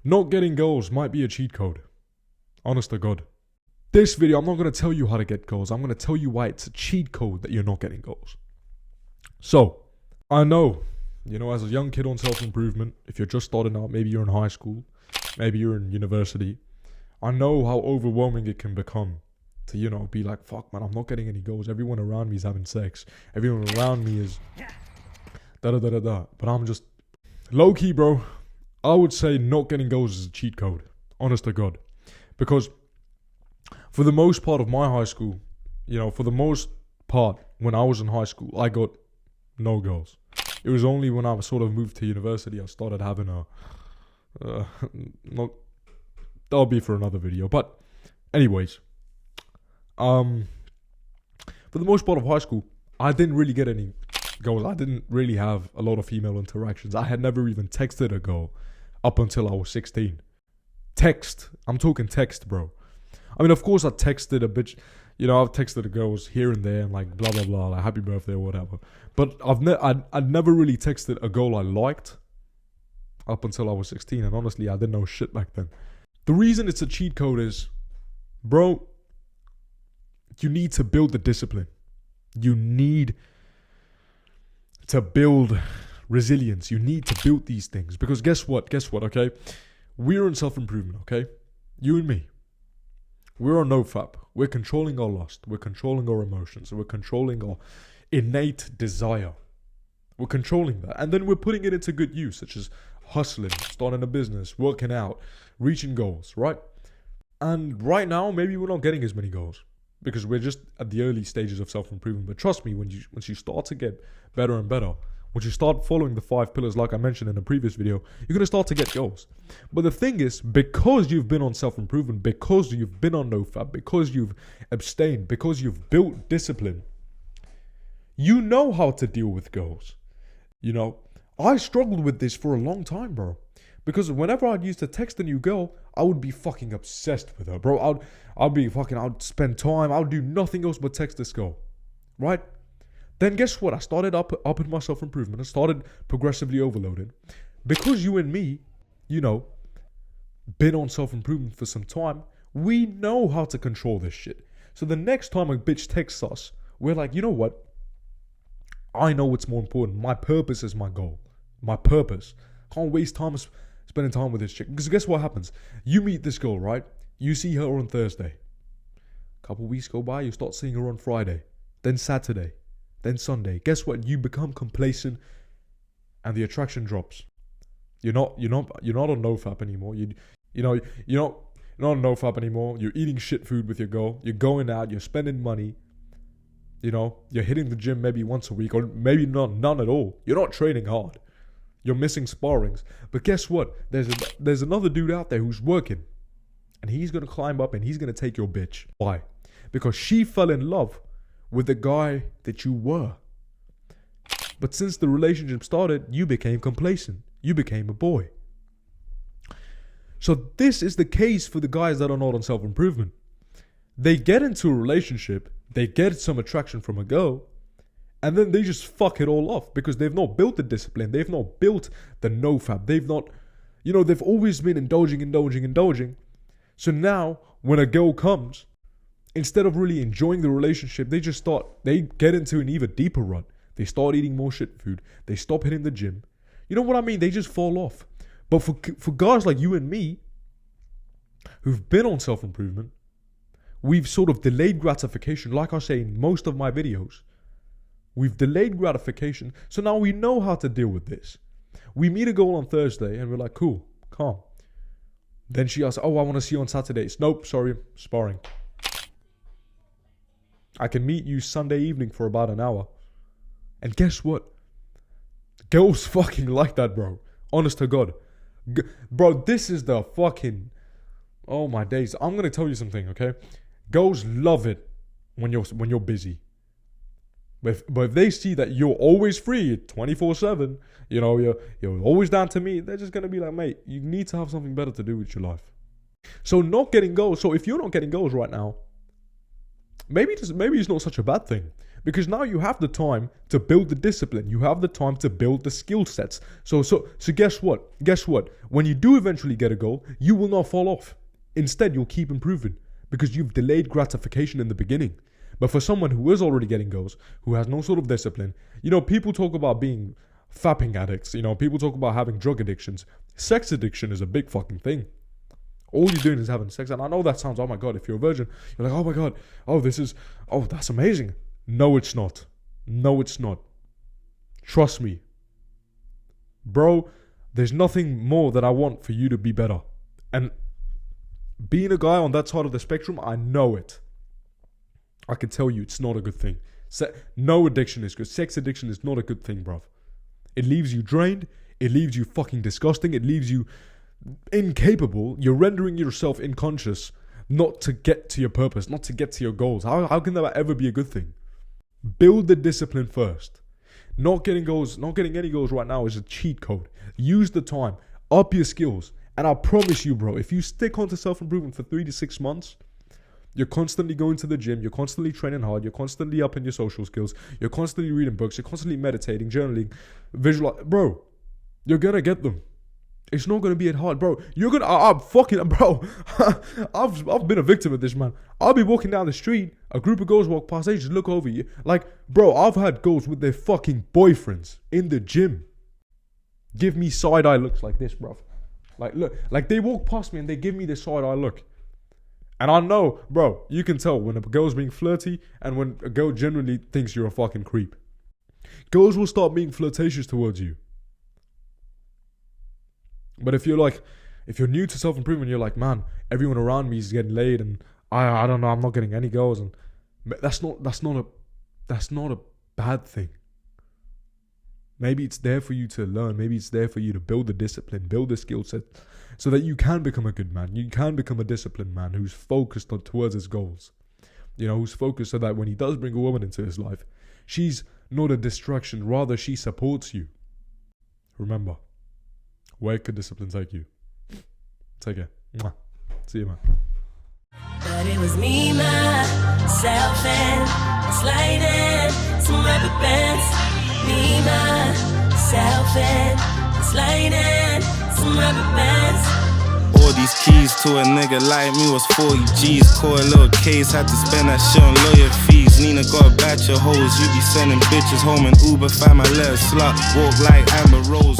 Not getting goals might be a cheat code. Honest to God. This video, I'm not going to tell you how to get goals. I'm going to tell you why it's a cheat code that you're not getting goals. So, I know, as a young kid on self-improvement, if you're just starting out, maybe you're in high school, maybe you're in university, I know how overwhelming it can become to, be like, fuck, man, I'm not getting any goals. Everyone around me is having sex. Everyone around me is da-da-da-da-da. But I'm just, low-key, bro, I would say not getting goals is a cheat code. Honest to God. Because for the most part of my high school, for the most part, when I was in high school, I got no goals. It was only when I sort of moved to university, I started having that'll be for another video. But anyways, for the most part of high school, I didn't really get any goals. I didn't really have a lot of female interactions. I had never even texted a girl up until I was 16. Text. I'm talking text, bro. I mean, of course, I texted a bitch. I've texted the girls here and there and like blah, blah, blah, like happy birthday or whatever. But I'd never really texted a girl I liked up until I was 16. And honestly, I didn't know shit back then. The reason it's a cheat code is, bro, you need to build the discipline. You need to build resilience. You need to build these things. Because guess what, okay? We're in self-improvement, okay? You and me. We're on NoFap. We're controlling our lust. We're controlling our emotions. We're controlling our innate desire. We're controlling that. And then we're putting it into good use, such as hustling, starting a business, working out, reaching goals, right? And right now, maybe we're not getting as many goals because we're just at the early stages of self-improvement. But trust me, once you start to get better and better, once you start following the 5 pillars like I mentioned in a previous video, you're going to start to get goals. But the thing is, because you've been on self-improvement, because you've been on NoFap, because you've abstained, because you've built discipline, you know how to deal with goals. I struggled with this for a long time, bro. Because whenever I'd used to text a new girl, I would be fucking obsessed with her, bro. I'd spend time, I'd do nothing else but text this girl, right? Then guess what? I started up in my self-improvement. I started progressively overloading. Because you and me, been on self-improvement for some time, we know how to control this shit. So the next time a bitch texts us, we're like, you know what? I know what's more important. My purpose is my goal. My purpose. Can't waste time spending time with this chick. Because guess what happens? You meet this girl, right? You see her on Thursday. A couple weeks go by, you start seeing her on Friday. Then Saturday. Then Sunday. Guess what? You become complacent and the attraction drops. You're not on NoFap anymore. You're not on NoFap anymore. You're eating shit food with your girl. You're going out. You're spending money. You're hitting the gym maybe once a week or maybe none at all. You're not training hard. You're missing sparrings. But guess what? There's another dude out there who's working. And he's going to climb up and he's going to take your bitch. Why? Because she fell in love with the guy that you were. But since the relationship started, you became complacent. You became a boy. So this is the case for the guys that are not on self-improvement. They get into a relationship, they get some attraction from a girl, and then they just fuck it all off because they've not built the discipline. They've not built the NoFap. They've not, they've always been indulging. So now when a girl comes, instead of really enjoying the relationship, they get into an even deeper rut. They start eating more shit food. They stop hitting the gym. You know what I mean? They just fall off. But for guys like you and me, who've been on self-improvement, we've sort of delayed gratification. Like I say in most of my videos, we've delayed gratification. So now we know how to deal with this. We meet a girl on Thursday and we're like, cool, calm. Then she asks, oh, I want to see you on Saturdays. Nope, sorry, sparring. I can meet you Sunday evening for about an hour. And guess what? Girls fucking like that, bro. Honest to God. Bro, this is the fucking... Oh my days. I'm going to tell you something, okay? Girls love it when you're busy. But if they see that you're always free 24/7, you're always down to meet, they're just going to be like, mate, you need to have something better to do with your life. So not getting goals. So if you're not getting goals right now, maybe it's not such a bad thing. Because now you have the time to build the discipline. You have the time to build the skill sets. So guess what? Guess what? When you do eventually get a goal, you will not fall off. Instead, you'll keep improving because you've delayed gratification in the beginning. But for someone who is already getting goals, who has no sort of discipline, people talk about being fapping addicts. People talk about having drug addictions. Sex addiction is a big fucking thing. All you're doing is having sex. And I know that sounds, oh my God, if you're a virgin, you're like, oh my God, that's amazing. No, it's not. No, it's not. Trust me. Bro, there's nothing more that I want for you to be better. And being a guy on that side of the spectrum, I know it. I can tell you it's not a good thing. No addiction is good. Sex addiction is not a good thing, bruv. It leaves you drained. It leaves you fucking disgusting. It leaves you incapable. You're rendering yourself unconscious not to get to your purpose, not to get to your goals. How can that ever be a good thing? Build the discipline first. Not getting any goals right now is a cheat code. Use the time. Up your skills. And I promise you, bro, if you stick on to self-improvement for 3 to 6 months, you're constantly going to the gym, you're constantly training hard, you're constantly upping your social skills, you're constantly reading books, you're constantly meditating, journaling, bro, you're gonna get them. It's not gonna be as hard, bro. I've been a victim of this, man. I'll be walking down the street, a group of girls walk past, they just look over you. Like, bro, I've had girls with their fucking boyfriends in the gym give me side-eye looks like this, bro. Like, look, like they walk past me and they give me this side-eye look. And I know, bro, you can tell when a girl's being flirty and when a girl generally thinks you're a fucking creep. Girls will start being flirtatious towards you. But if you're new to self-improvement, you're like, man, everyone around me is getting laid and I don't know, I'm not getting any girls, and that's not a bad thing. Maybe it's there for you to learn. Maybe it's there for you to build the discipline, build the skill set, so that you can become a good man. You can become a disciplined man who's focused towards his goals. Who's focused so that when he does bring a woman into his life, she's not a distraction. Rather, she supports you. Remember, where could discipline take you? Take care. Mwah. See you, man. But it was me, myself, and sliding some rubber bands. Me, myself, and sliding some rubber bands. All these keys to a nigga like me was 40 G's. Caught a little case, had to spend that shit on lawyer fees. Nina got a batch of hoes, you be sending bitches home in Uber, find my little slut. Walk like Amber Rose.